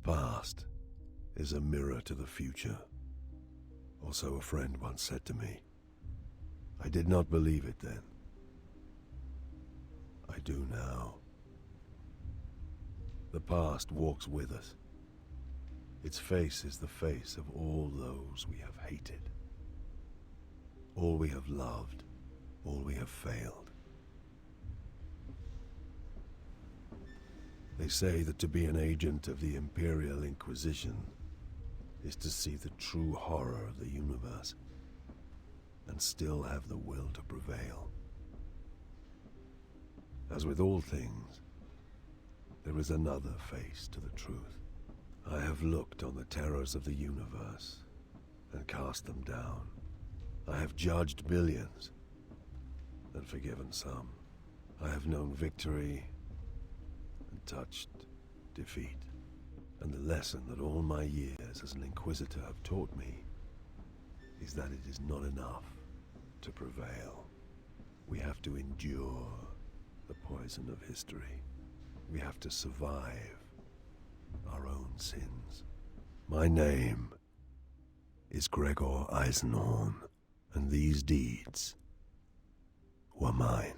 past is a mirror to the future, or so a friend once said to me. I did not believe it then. I do now. The past walks with us. Its face is the face of all those we have hated, all we have loved, all we have failed. They say that to be an agent of the Imperial Inquisition is to see the true horror of the universe and still have the will to prevail. As with all things, there is another face to the truth. I have looked on the terrors of the universe and cast them down. I have judged billions and forgiven some. I have known victory and touched defeat. And the lesson that all my years as an Inquisitor have taught me is that it is not enough to prevail. We have to endure the poison of history. We have to survive our own sins. My name is Gregor Eisenhorn, and these deeds were mine.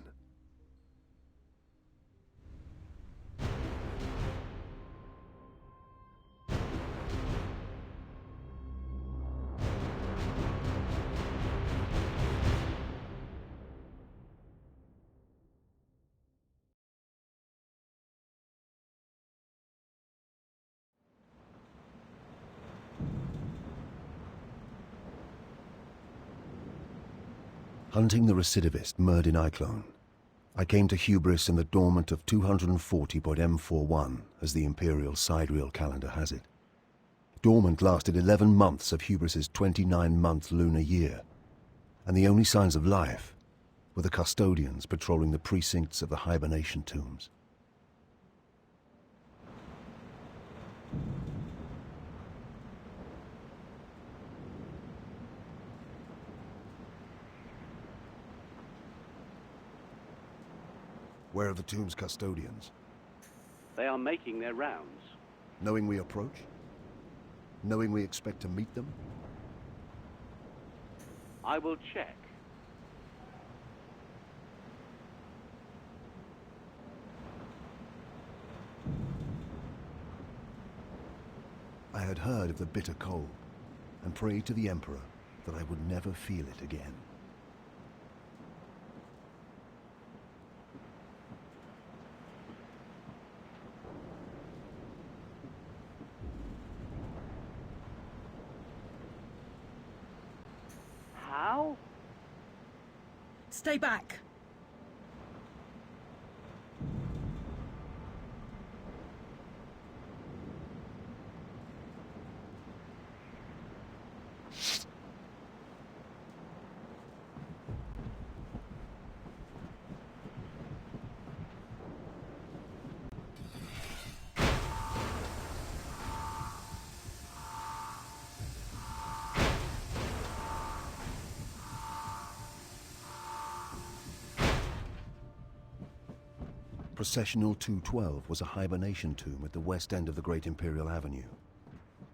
Hunting the recidivist Murdin Iklone, I came to hubris in the dormant of 240.M41, as the Imperial sidereal calendar has it. Dormant lasted 11 months of hubris's 29-month lunar year, and the only signs of life were the custodians patrolling the precincts of the hibernation tombs. Where are the tomb's custodians? They are making their rounds. Knowing we approach? Knowing we expect to meet them? I will check. I had heard of the bitter cold, and prayed to the Emperor that I would never feel it again. How? Stay back! Processional 212 was a hibernation tomb at the west end of the Great Imperial Avenue.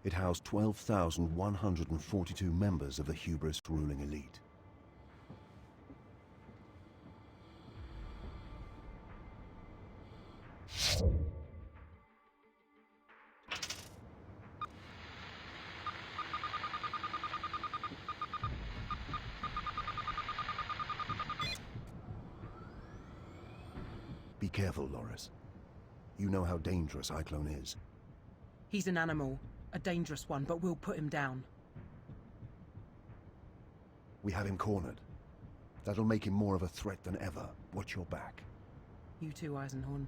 It housed 12,142 members of the hubris ruling elite. Be careful, Loris. You know how dangerous Iklone is. He's an animal, a dangerous one, but we'll put him down. We have him cornered. That'll make him more of a threat than ever. Watch your back. You too, Eisenhorn.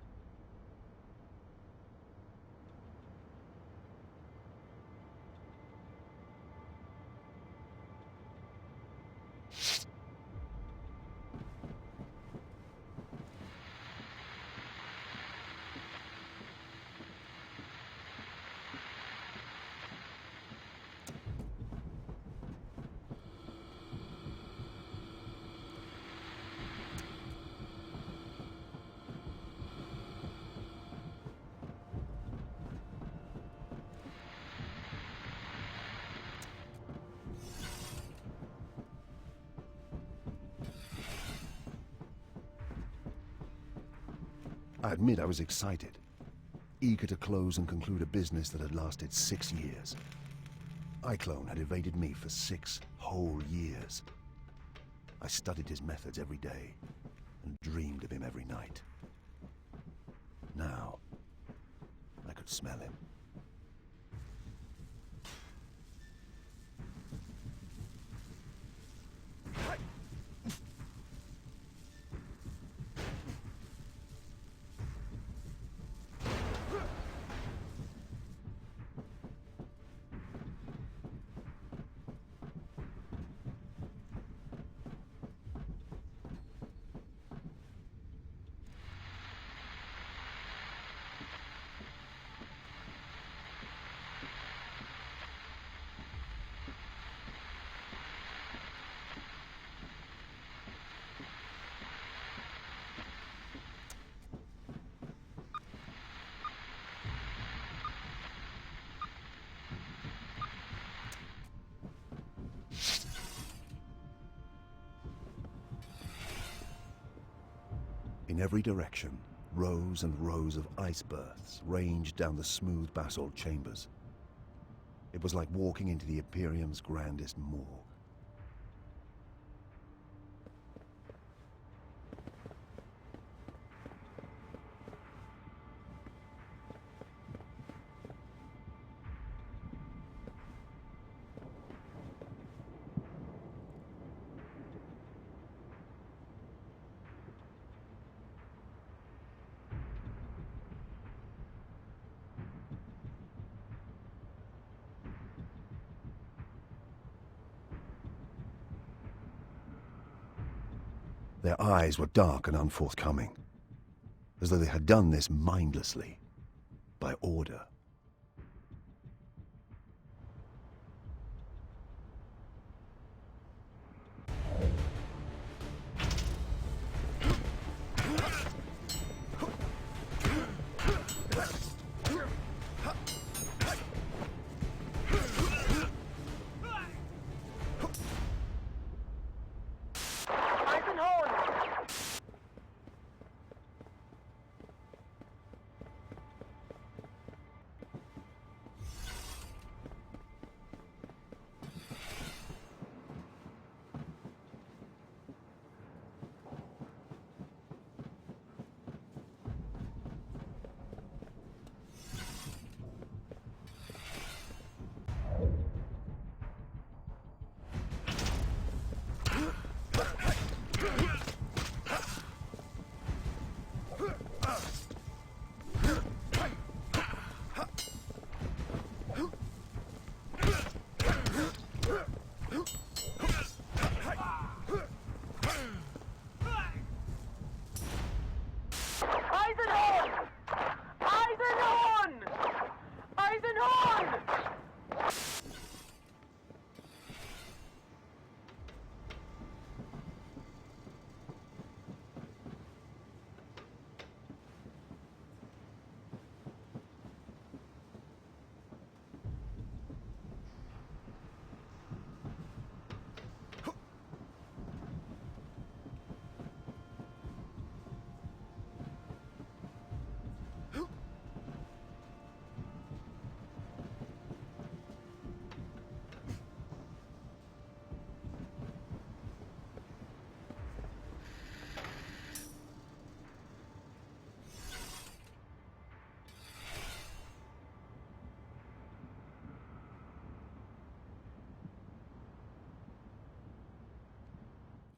I admit I was excited, eager to close and conclude a business that had lasted 6 years. iClone had evaded me for 6 whole years. I studied his methods every day and dreamed of him every night. Now, I could smell him. In every direction, rows and rows of ice berths ranged down the smooth basalt chambers. It was like walking into the Imperium's grandest morgue. Their eyes were dark and unforthcoming, as though they had done this mindlessly, by order. Eisenhorn! Eisenhorn! Eisenhorn!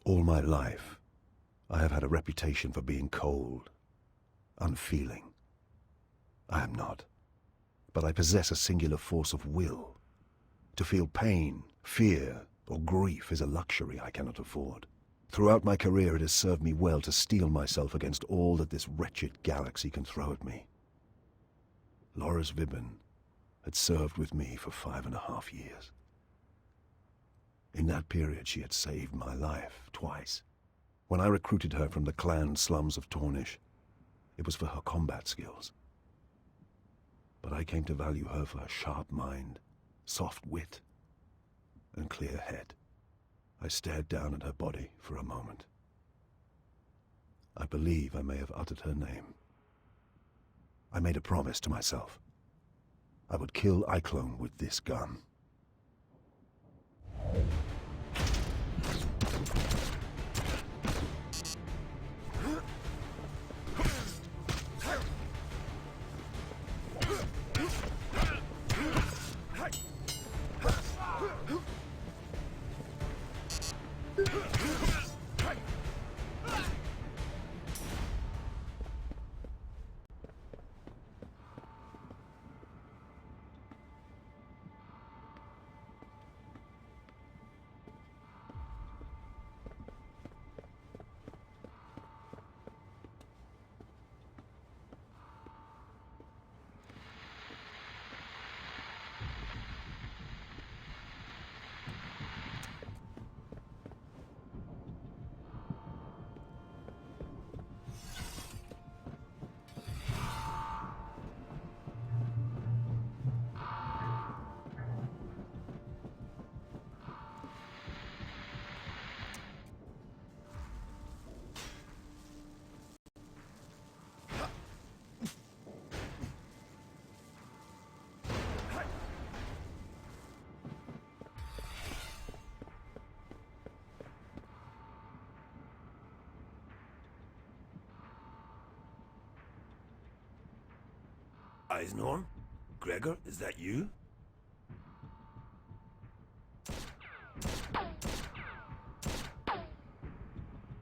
All my life, I have had a reputation for being cold, unfeeling. I am not, but I possess a singular force of will. To feel pain, fear, or grief is a luxury I cannot afford. Throughout my career it has served me well to steel myself against all that this wretched galaxy can throw at me. Loris Vibben had served with me for 5.5 years. In that period she had saved my life twice. When I recruited her from the clan slums of Tornish, it was for her combat skills. But I came to value her for her sharp mind, soft wit, and clear head. I stared down at her body for a moment. I believe I may have uttered her name. I made a promise to myself. I would kill Eisenhorn with this gun. Eisenhorn? Gregor, is that you?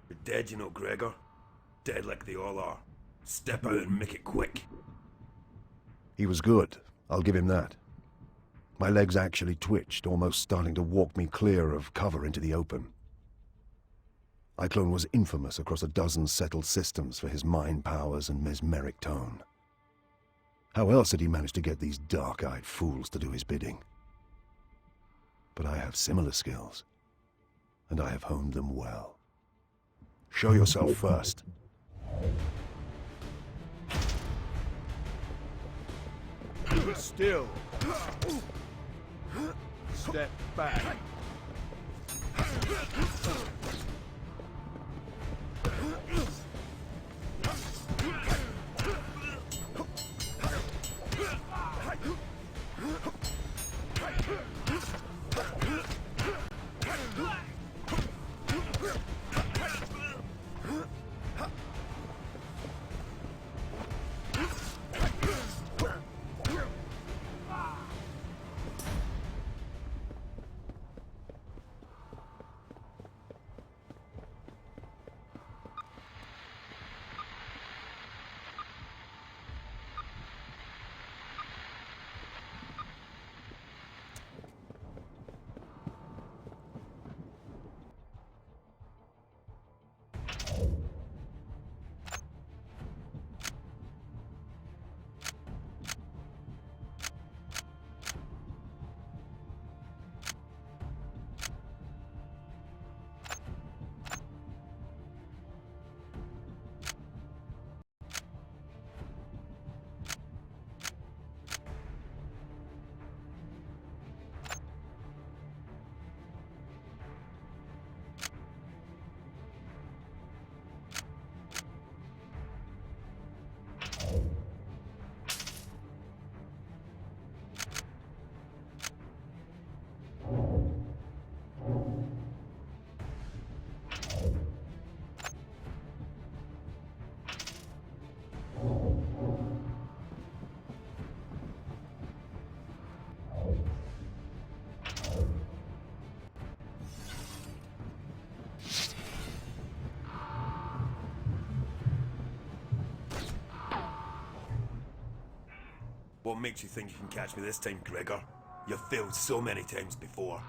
You're dead, you know, Gregor. Dead like they all are. Step out and make it quick. He was good, I'll give him that. My legs actually twitched, almost starting to walk me clear of cover into the open. Eisenhorn was infamous across a dozen settled systems for his mind powers and mesmeric tone. How else had he managed to get these dark-eyed fools to do his bidding? But I have similar skills, and I have honed them well. Show yourself first. Still. Step back. What makes you think you can catch me this time, Gregor? You've failed so many times before.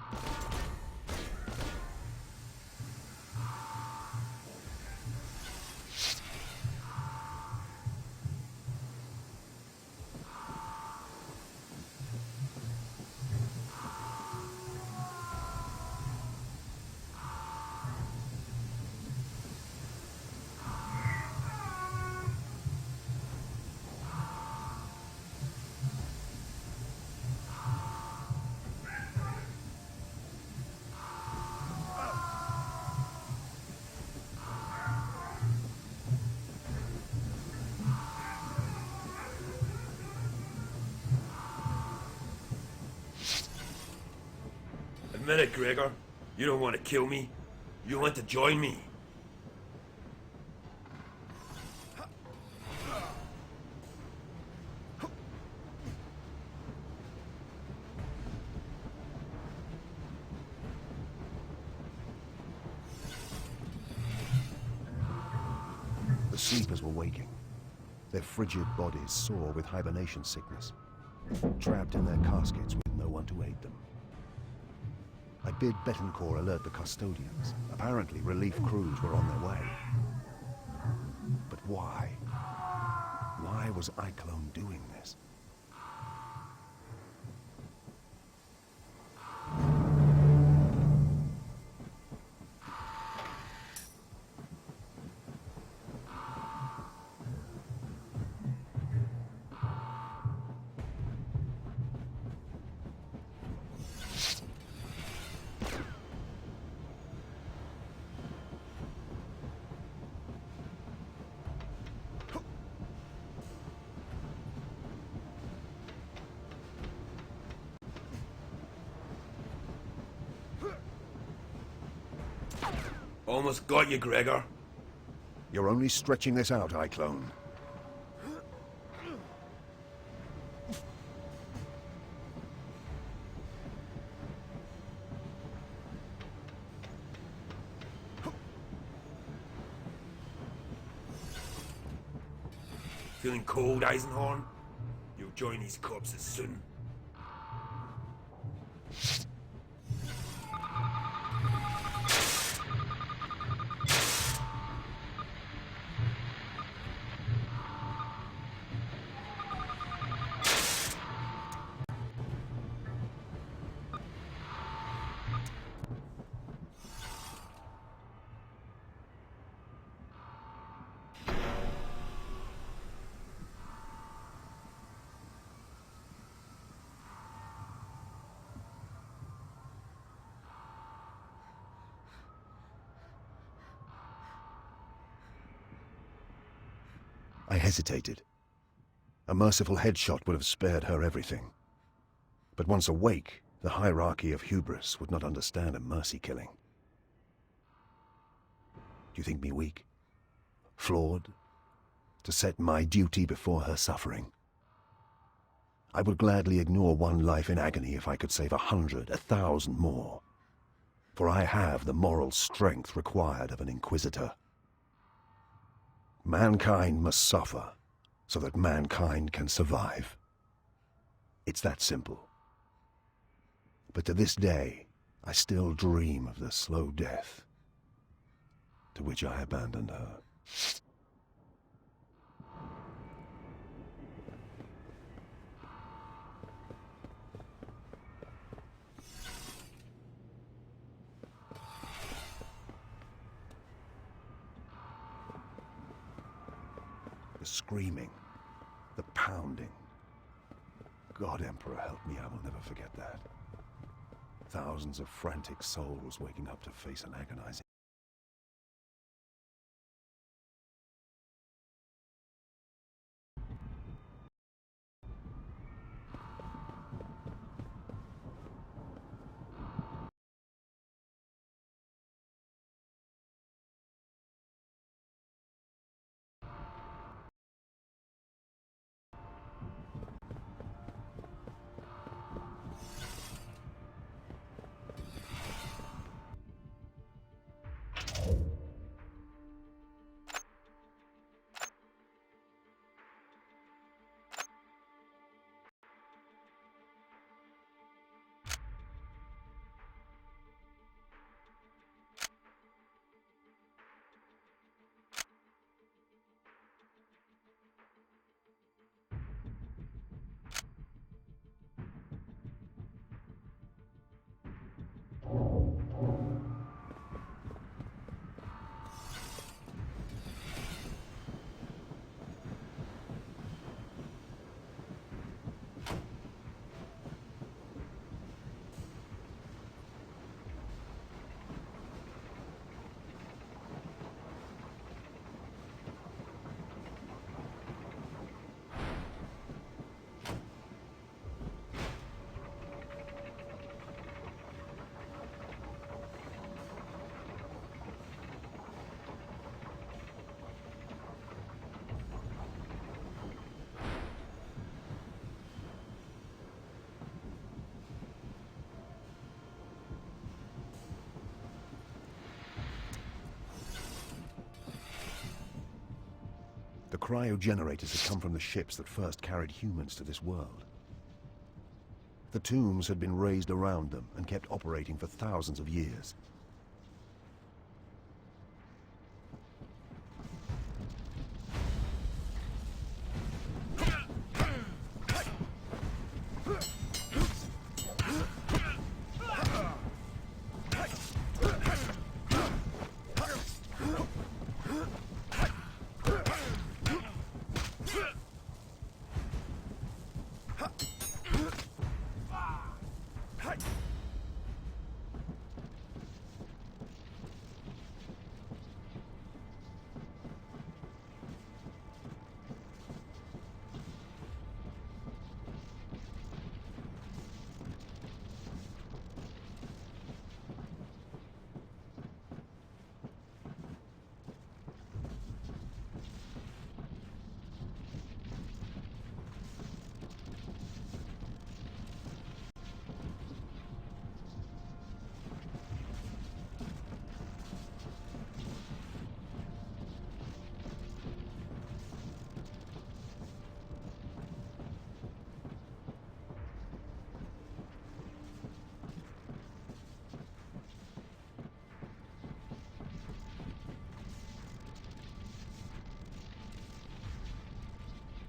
minute, Gregor. You don't want to kill me. You want to join me. The sleepers were waking, their frigid bodies sore with hibernation sickness, trapped in their caskets with no one to aid them. I bid Betancourt alert the custodians. Apparently, relief crews were on their way. But why? Why was Eisenhorn doing this? Almost got you, Gregor. You're only stretching this out, Eisenhorn. Feeling cold, Eisenhorn? You'll join these corpses soon. I hesitated. A merciful headshot would have spared her everything. But once awake, the hierarchy of hubris would not understand a mercy killing. Do you think me weak? Flawed? To set my duty before her suffering? I would gladly ignore one life in agony if I could save 100, 1,000 more. For I have the moral strength required of an Inquisitor. Mankind must suffer so that mankind can survive. It's that simple. But to this day, I still dream of the slow death to which I abandoned her. The screaming, the pounding. God, Emperor, help me, I will never forget that. Thousands of frantic souls waking up to face an agonizing The cryogenerators had come from the ships that first carried humans to this world. The tombs had been raised around them and kept operating for thousands of years.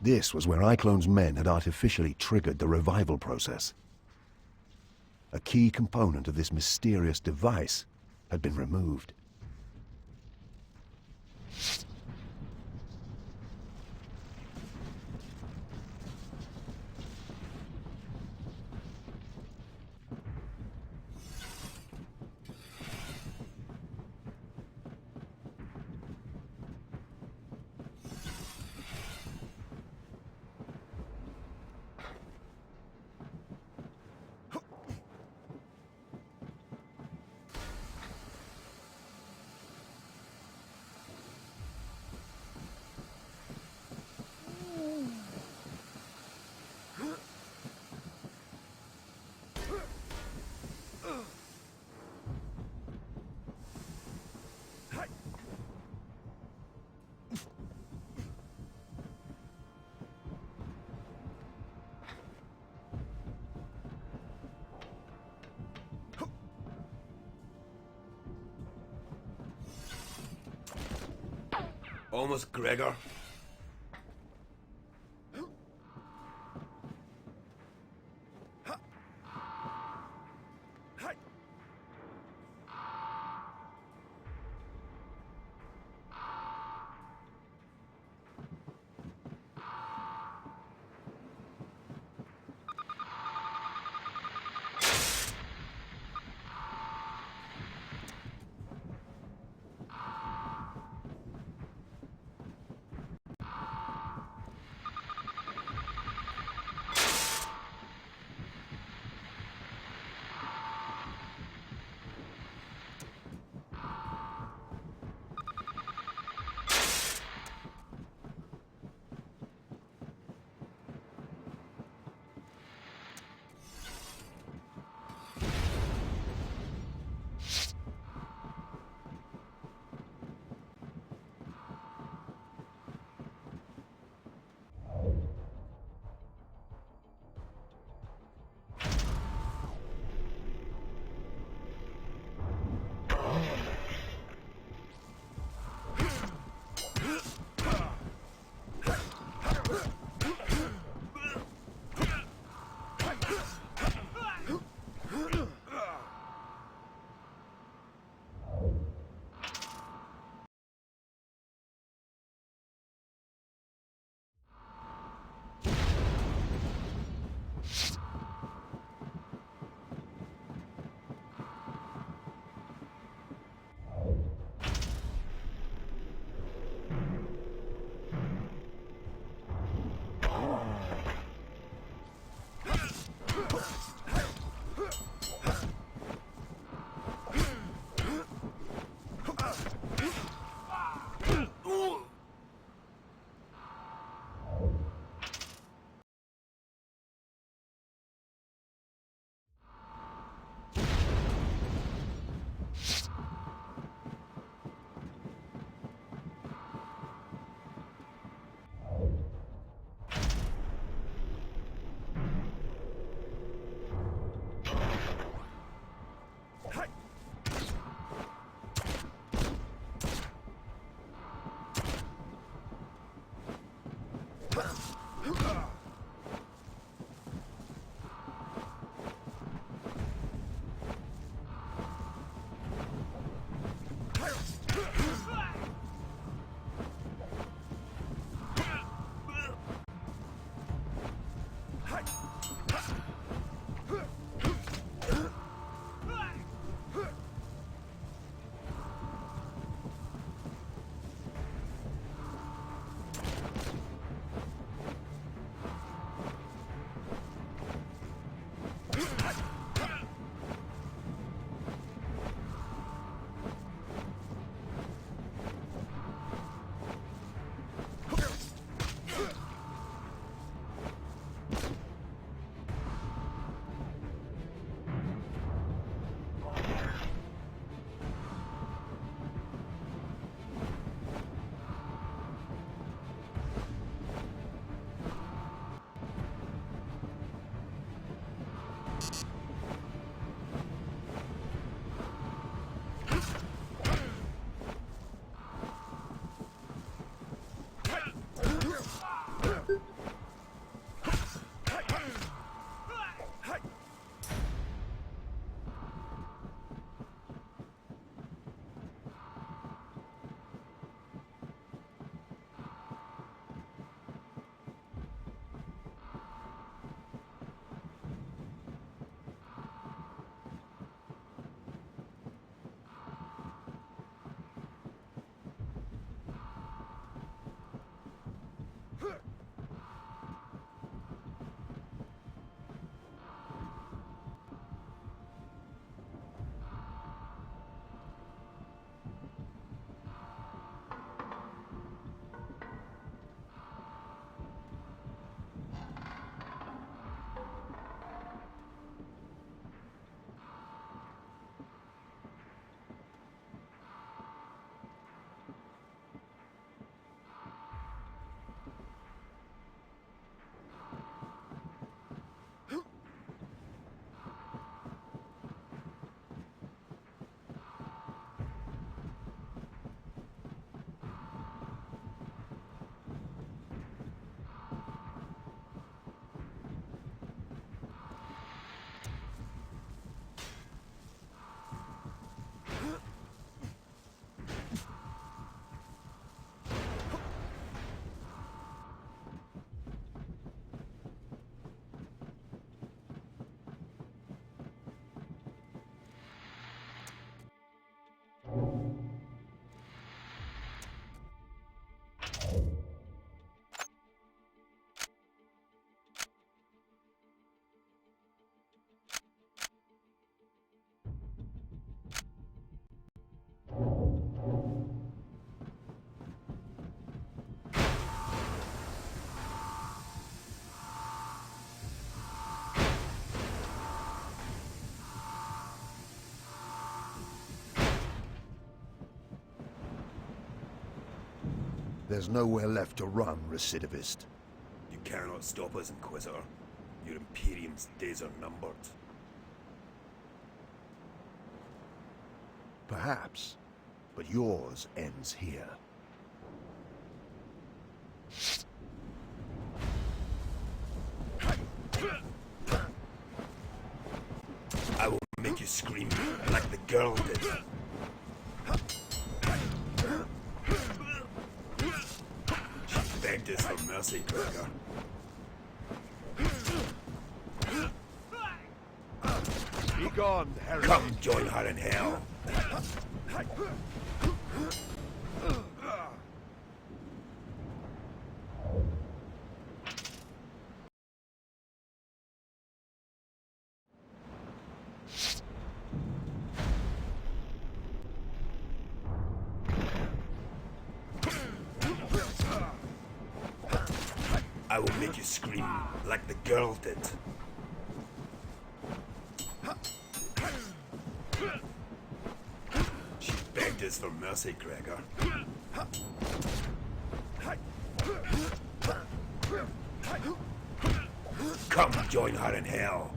This was where iClone's men had artificially triggered the revival process. A key component of this mysterious device had been removed. Almost, Gregor. There's nowhere left to run, recidivist. You cannot stop us, Inquisitor. Your Imperium's days are numbered. Perhaps, but yours ends here. I will make you scream like the girl did. She begged us for mercy, Gregor. Be gone, heretic. Come join her in hell. I will make you scream like the girl did. She begged us for mercy, Gregor. Come join her in hell.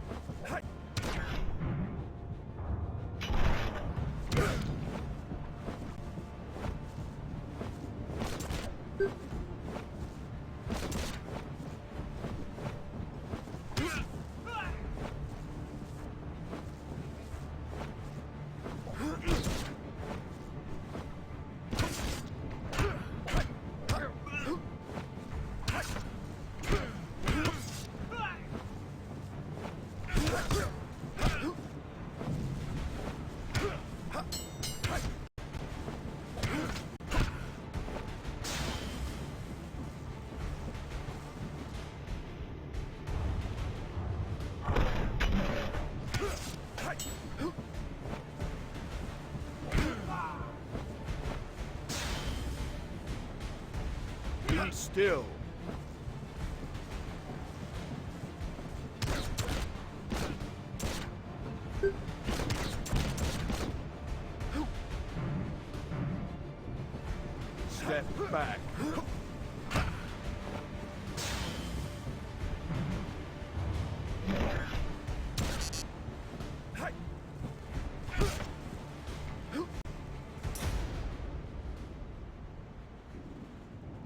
Be still. Step back.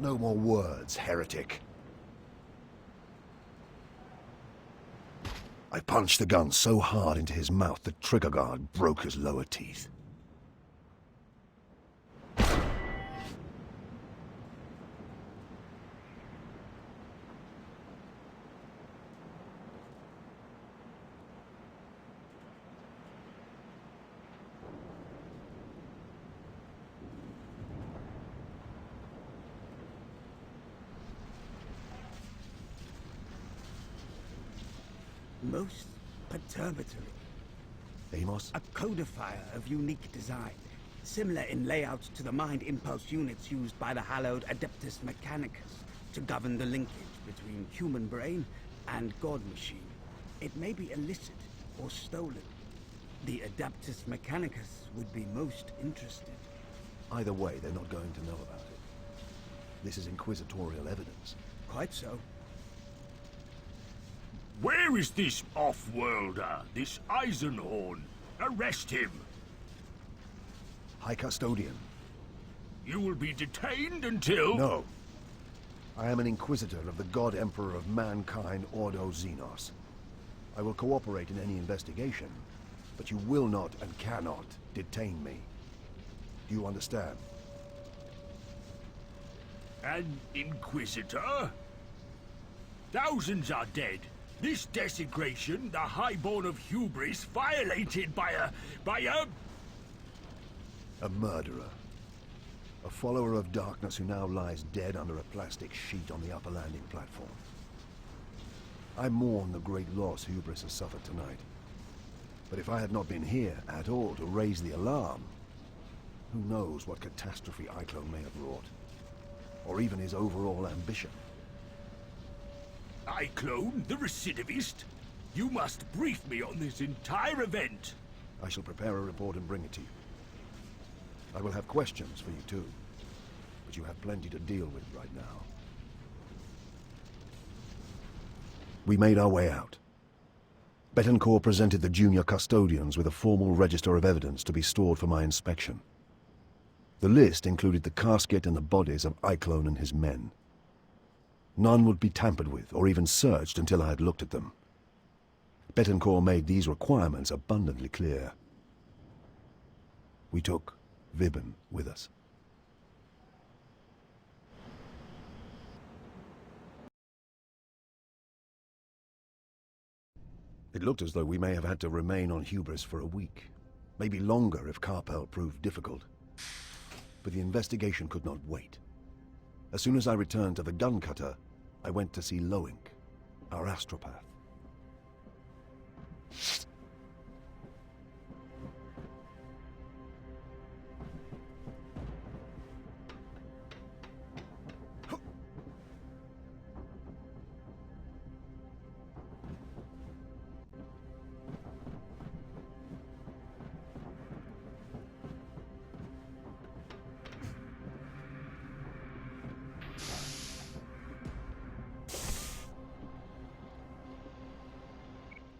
No more words, heretic. I punched the gun so hard into his mouth the trigger guard broke his lower teeth. Most perturbatory. Amos? A codifier of unique design, similar in layout to the mind impulse units used by the hallowed Adeptus Mechanicus to govern the linkage between human brain and god machine. It may be illicit or stolen. The Adeptus Mechanicus would be most interested. Either way, they're not going to know about it. This is inquisitorial evidence. Quite so. Where is this off-worlder, this Eisenhorn? Arrest him! High Custodian. You will be detained until... No. I am an Inquisitor of the God Emperor of Mankind, Ordo Xenos. I will cooperate in any investigation, but you will not and cannot detain me. Do you understand? An Inquisitor? Thousands are dead. This desecration, the highborn of hubris, violated by a... A murderer. A follower of darkness who now lies dead under a plastic sheet on the upper landing platform. I mourn the great loss hubris has suffered tonight. But if I had not been here at all to raise the alarm, who knows what catastrophe Iclone may have wrought. Or even his overall ambition. Iclone, the recidivist? You must brief me on this entire event. I shall prepare a report and bring it to you. I will have questions for you too. but you have plenty to deal with right now. We made our way out. Betancourt presented the junior custodians with a formal register of evidence to be stored for my inspection. The list included the casket and the bodies of Eichlown and his men. None would be tampered with or even searched until I had looked at them. Betancourt made these requirements abundantly clear. We took Vibben with us. It looked as though we may have had to remain on Hubris for a week, maybe longer if Carpel proved difficult. But the investigation could not wait. As soon as I returned to the gun cutter, I went to see Loink, our astropath.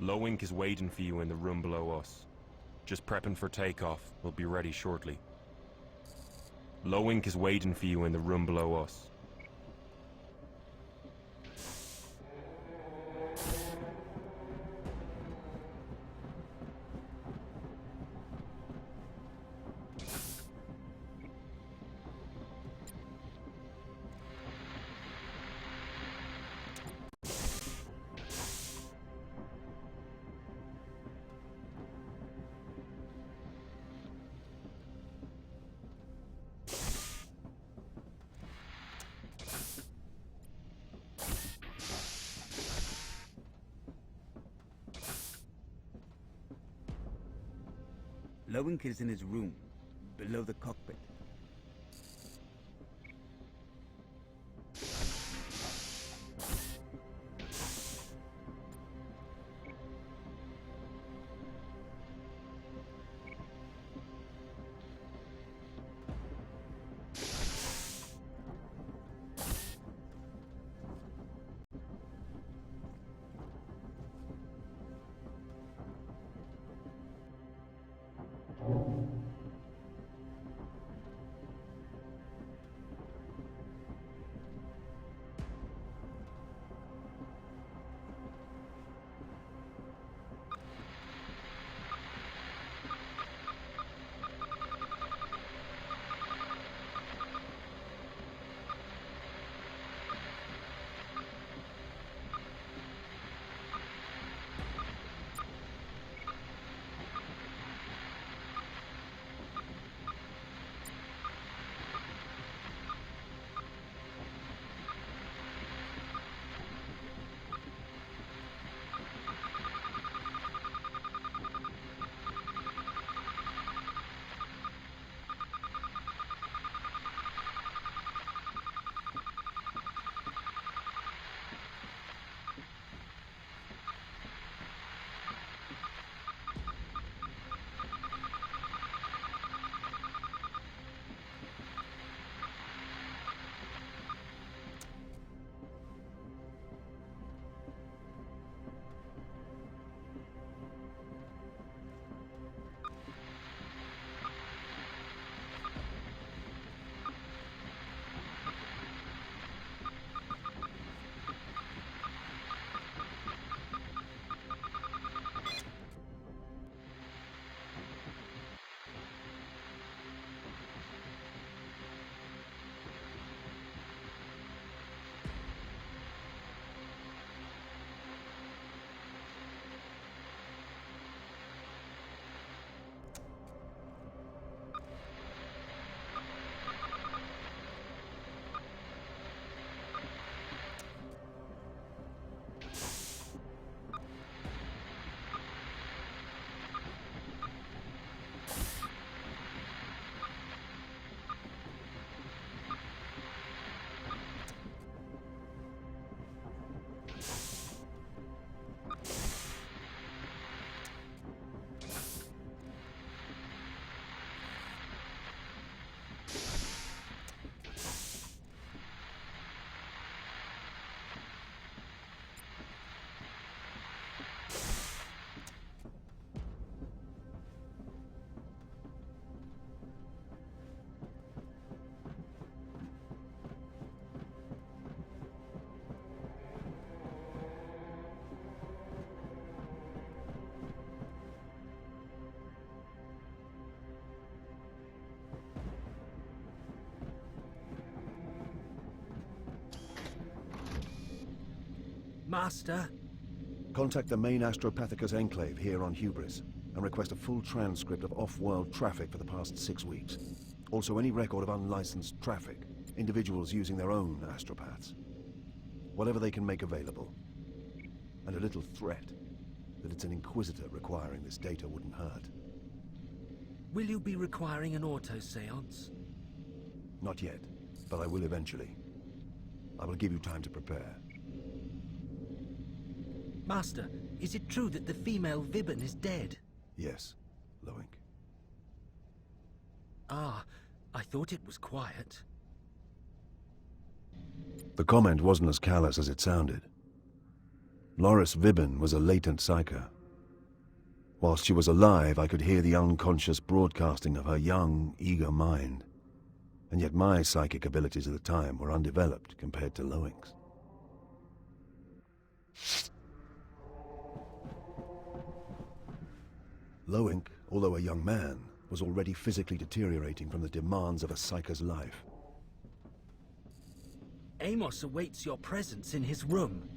Loink is waiting for you in the room below us. Just prepping for takeoff. We'll be ready shortly. Loink is waiting for you in the room below us. Loink is in his room, below the cockpit. Master? Contact the main Astropathicus enclave here on Hubris and request a full transcript of off-world traffic for the past 6 weeks. Also any record of unlicensed traffic, individuals using their own astropaths. Whatever they can make available. And a little threat that it's an Inquisitor requiring this data wouldn't hurt. Will you be requiring an auto-seance? Not yet, but I will eventually. I will give you time to prepare. Master, is it true that the female Vibben is dead? Yes, Loink. Ah, I thought it was quiet. The comment wasn't as callous as it sounded. Loris Vibben was a latent psyker. Whilst she was alive, I could hear the unconscious broadcasting of her young, eager mind. And yet my psychic abilities at the time were undeveloped compared to Loink's. Loink, although a young man, was already physically deteriorating from the demands of a psyker's life. Amos awaits your presence in his room.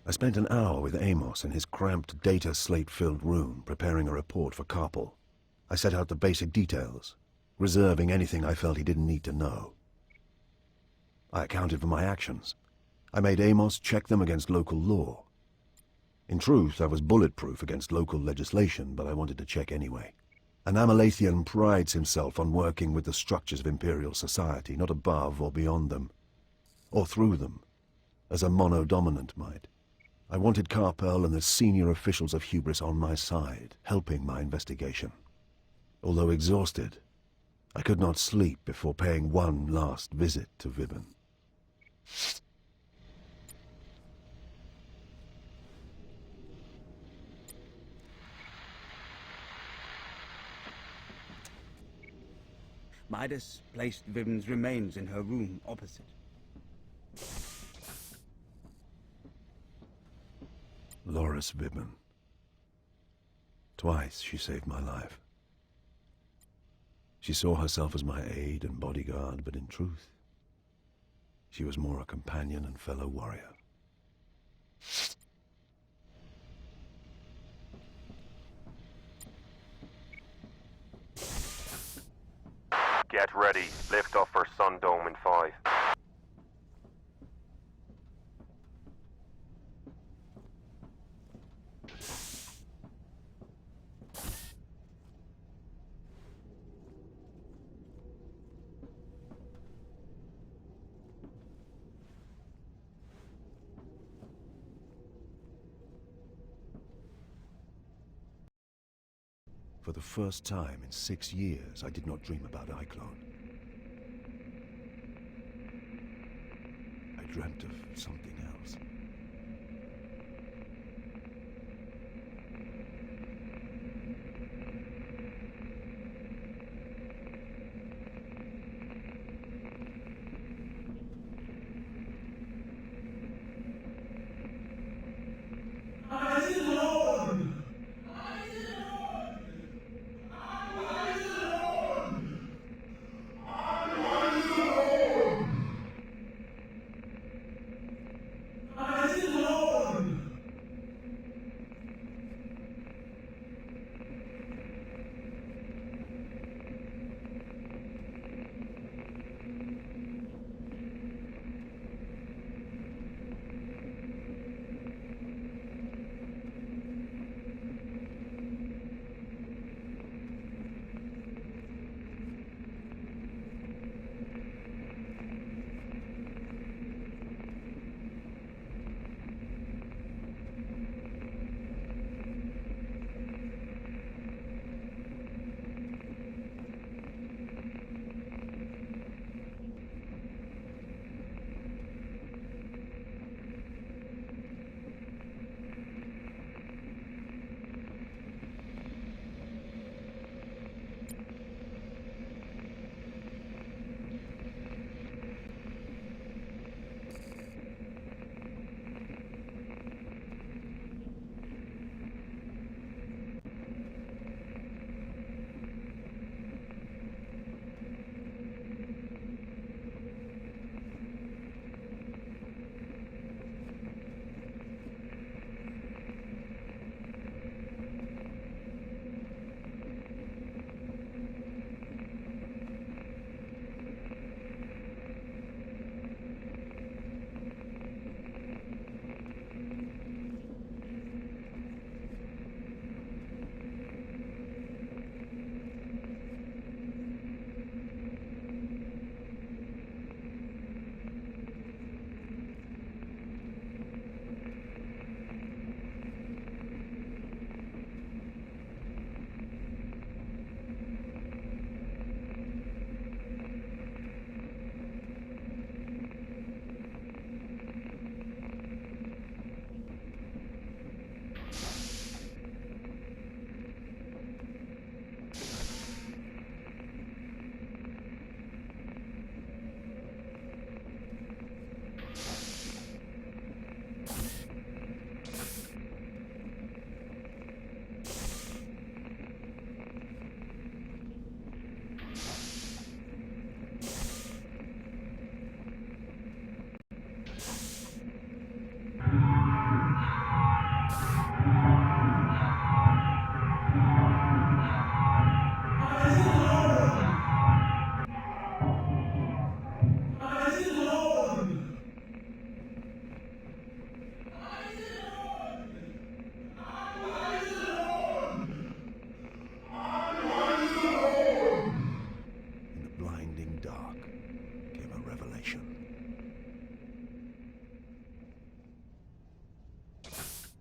I spent an hour with Amos in his cramped, data slate-filled room, preparing a report for Carpel. I set out the basic details, reserving anything I felt he didn't need to know. I accounted for my actions. I made Amos check them against local law. In truth, I was bulletproof against local legislation, but I wanted to check anyway. An Amalathian prides himself on working with the structures of Imperial society, not above or beyond them, or through them, as a mono-dominant might. I wanted Carpel and the senior officials of Hubris on my side, helping my investigation. Although exhausted, I could not sleep before paying one last visit to Vibben. Midas placed Vibben's remains in her room opposite. Loris Vibben. Twice she saved my life. She saw herself as my aide and bodyguard, but in truth, she was more a companion and fellow warrior. Get ready. Lift off for Sun Dome in 5. For the first time in 6 years, I did not dream about Iclone. I dreamt of something else.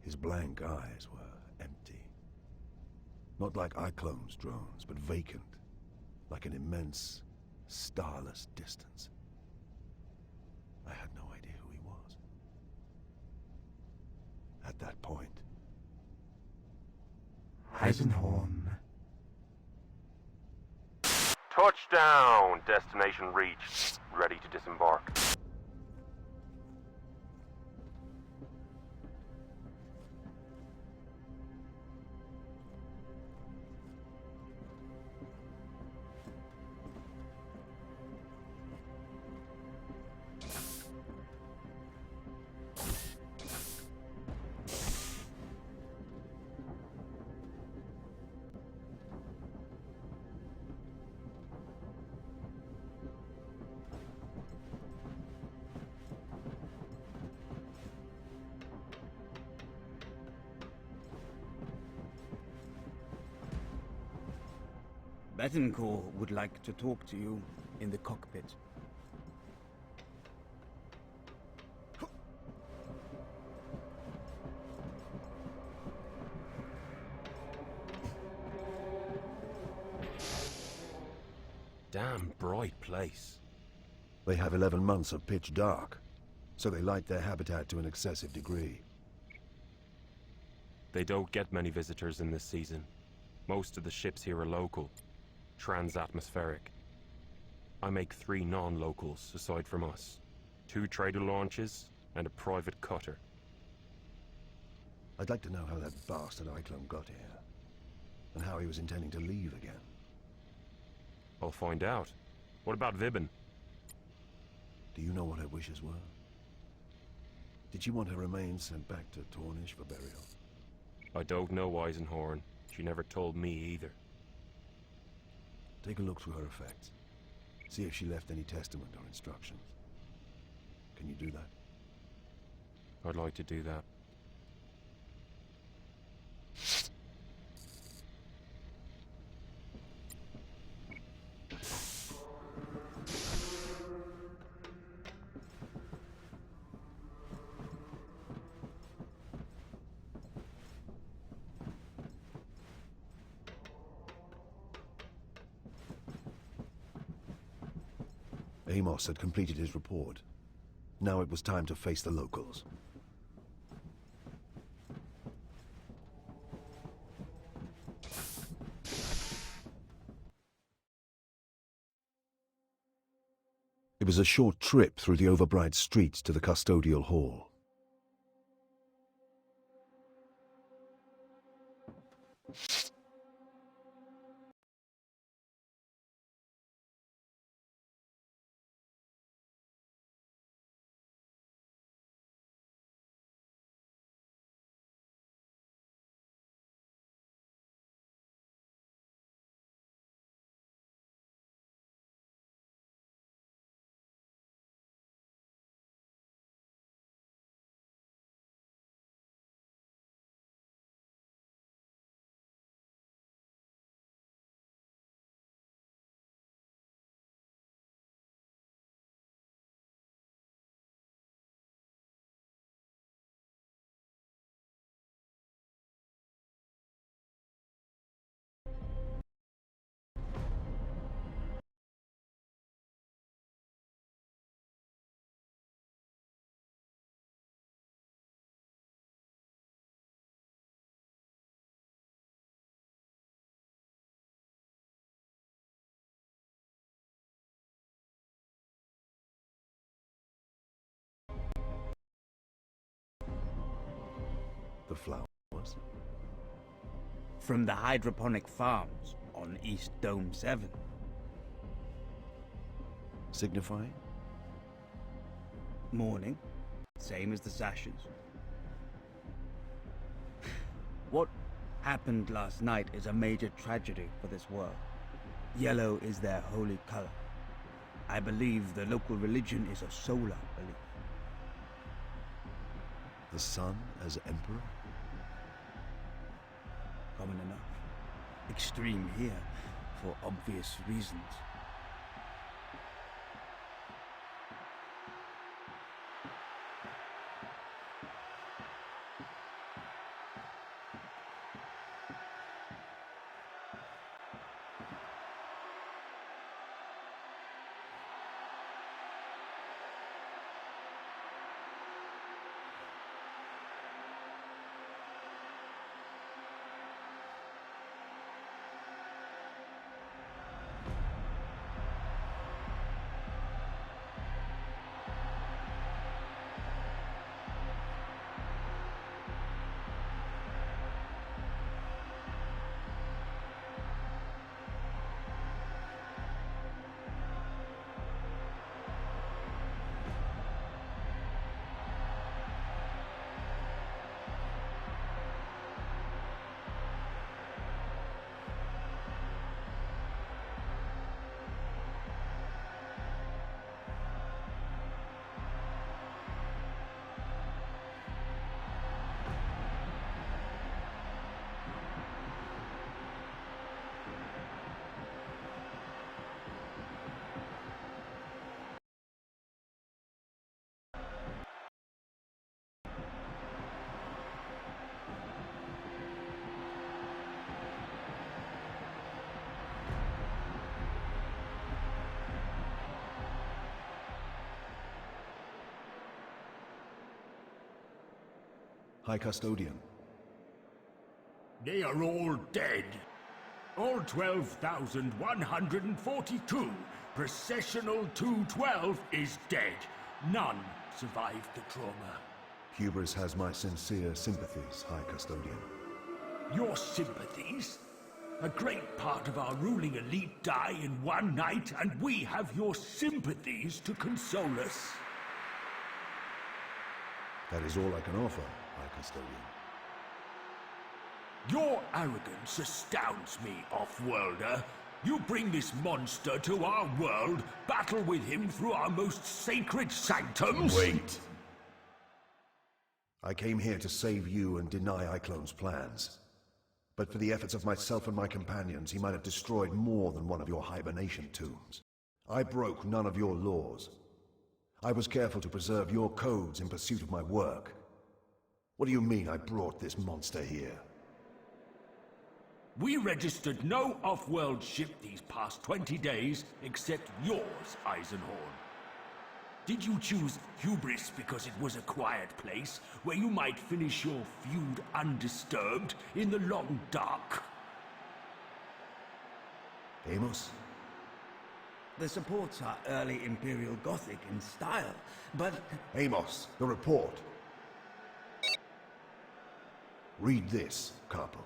His blank eyes were empty. Not like Iclone's drones, but vacant, like an immense, starless distance. I had no idea who he was. At that point, Eisenhorn. Touchdown! Destination reached. Ready to disembark. Betancourt would like to talk to you in the cockpit. Damn bright place. They have 11 months of pitch dark, so they light their habitat to an excessive degree. They don't get many visitors in this season. Most of the ships here are local, trans-atmospheric. I make 3 non-locals aside from us. 2 trader launches and a private cutter. I'd like to know how that bastard Eichlam got here, and how he was intending to leave again. I'll find out. What about Vibben? Do you know what her wishes were? Did she want her remains sent back to Tornish for burial? I don't know, Eisenhorn. She never told me either. Take a look through her effects. See if she left any testament or instructions. Can you do that? I'd like to do that. Amos had completed his report. Now it was time to face the locals. It was a short trip through the overbright streets to the custodial hall. The flowers? From the hydroponic farms on East Dome 7. Signifying? Morning, same as the sashes. What happened last night is a major tragedy for this world. Yellow is their holy color. I believe the local religion is a solar belief. The sun as emperor? Common enough. Extreme here, for obvious reasons. High Custodian. They are all dead. All 12,142. Processional 212 is dead. None survived the trauma. Hubris has my sincere sympathies, High Custodian. Your sympathies? A great part of our ruling elite die in one night, and we have your sympathies to console us. That is all I can offer, High Custodian. Your arrogance astounds me, Off-Worlder. You bring this monster to our world, battle with him through our most sacred sanctums. Wait! I came here to save you and deny Iclone's plans. But for the efforts of myself and my companions, he might have destroyed more than one of your hibernation tombs. I broke none of your laws. I was careful to preserve your codes in pursuit of my work. What do you mean I brought this monster here? We registered no off-world ship these past 20 days, except yours, Eisenhorn. Did you choose Hubris because it was a quiet place, where you might finish your feud undisturbed in the long dark? Amos? The supports are early Imperial Gothic in style, but... Amos, the report. Read this, Corporal.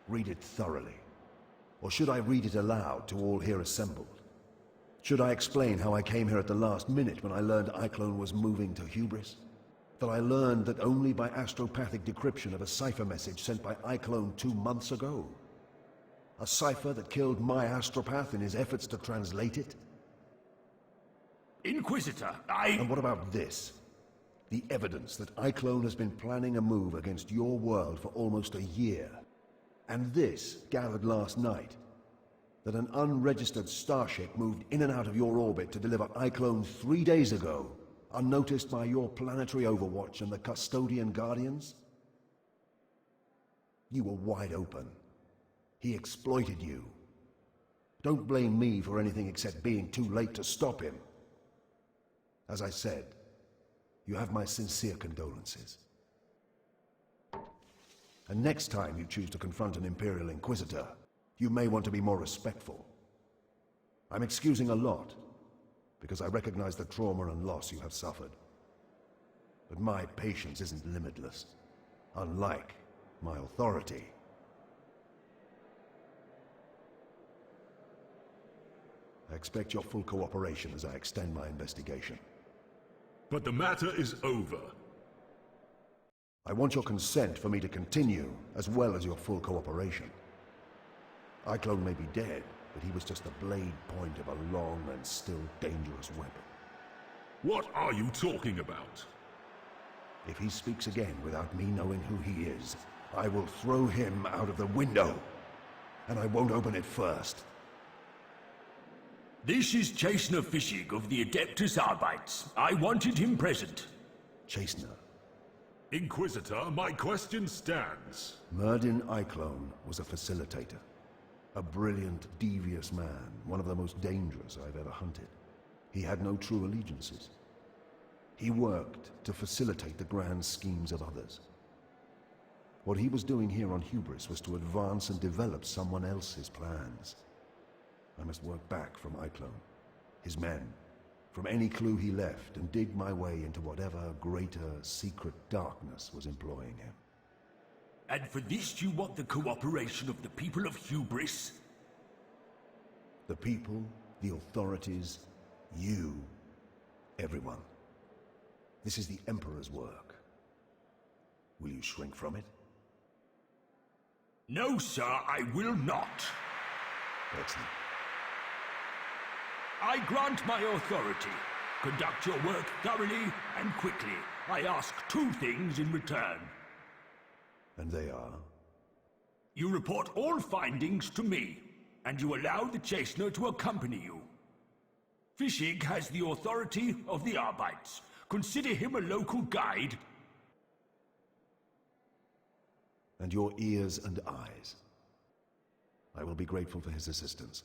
Read it thoroughly. Or should I read it aloud to all here assembled? Should I explain how I came here at the last minute when I learned Iclone was moving to Hubris? That I learned that only by astropathic decryption of a cipher message sent by Iclone 2 months ago? A cipher that killed my astropath in his efforts to translate it? Inquisitor, And what about this? The evidence that Iclone has been planning a move against your world for almost a year. And this, gathered last night, that an unregistered starship moved in and out of your orbit to deliver Iclone 3 days ago, unnoticed by your planetary overwatch and the Custodian Guardians? You were wide open. He exploited you. Don't blame me for anything except being too late to stop him. As I said, you have my sincere condolences. And next time you choose to confront an Imperial Inquisitor, you may want to be more respectful. I'm excusing a lot, because I recognize the trauma and loss you have suffered. But my patience isn't limitless, unlike my authority. I expect your full cooperation as I extend my investigation. But the matter is over. I want your consent for me to continue, as well as your full cooperation. Iclone may be dead, but he was just the blade point of a long and still dangerous weapon. What are you talking about? If he speaks again without me knowing who he is, I will throw him out of the window. And I won't open it first. This is Chastener Fishig of the Adeptus Arbites. I wanted him present. Chastener. Inquisitor, my question stands. Merdin Iclone was a facilitator. A brilliant, devious man, one of the most dangerous I've ever hunted. He had no true allegiances. He worked to facilitate the grand schemes of others. What he was doing here on Hubris was to advance and develop someone else's plans. I must work back from Iclone, his men, from any clue he left, and dig my way into whatever greater secret darkness was employing him. And for this you want the cooperation of the people of Hubris? The people, the authorities, you, everyone. This is the Emperor's work. Will you shrink from it? No, sir, I will not. Excellent. I grant my authority. Conduct your work thoroughly and quickly. I ask 2 things in return. And they are? You report all findings to me, and you allow the Chastener to accompany you. Fishig has the authority of the Arbites. Consider him a local guide. And your ears and eyes. I will be grateful for his assistance.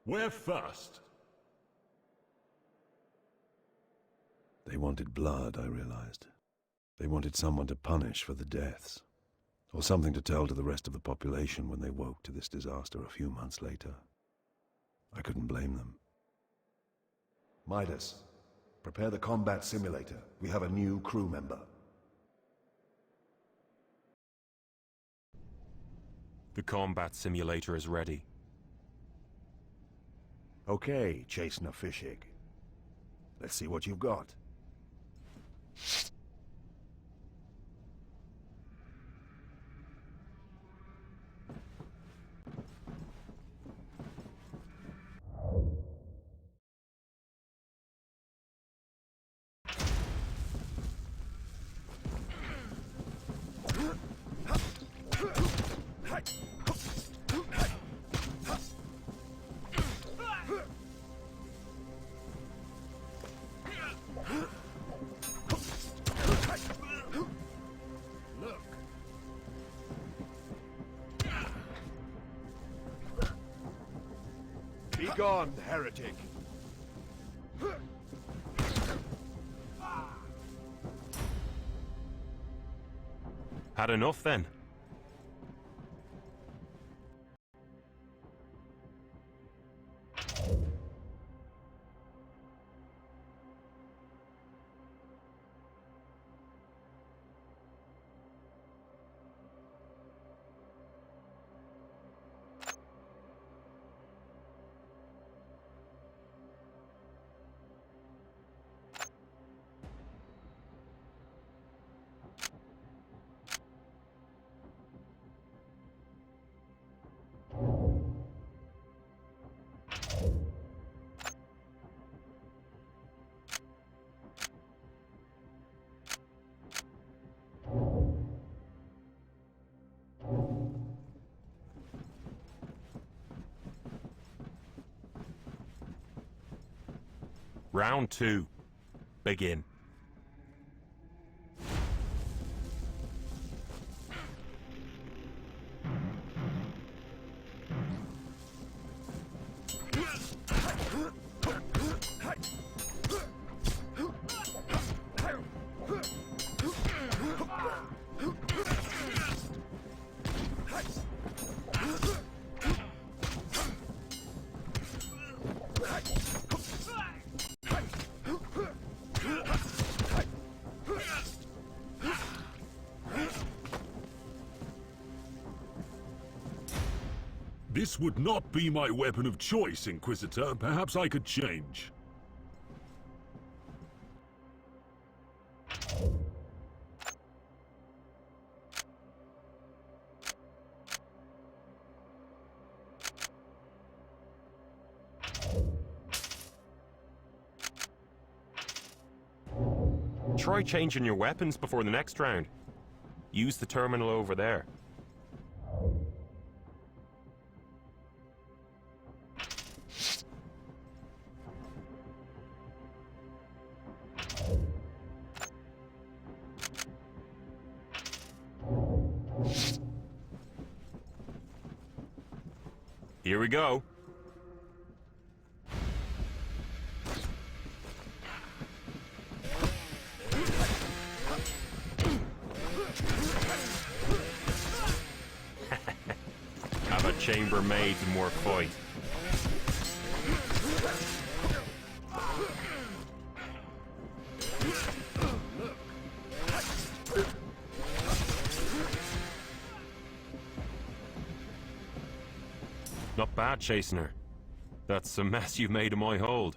Where first? They wanted blood, I realized. They wanted someone to punish for the deaths, or something to tell to the rest of the population when they woke to this disaster a few months later. I couldn't blame them. Midas, prepare the combat simulator. We have a new crew member. The combat simulator is ready. Okay, Chasener Fishig. Let's see what you've got. Be gone, heretic! Had enough then? Round 2. Begin. This would not be my weapon of choice, Inquisitor. Perhaps I could change. Try changing your weapons before the next round. Use the terminal over there. Here we go. Have a chambermaid and more fight. Not bad, Chasener. That's a mess you've made of my hold.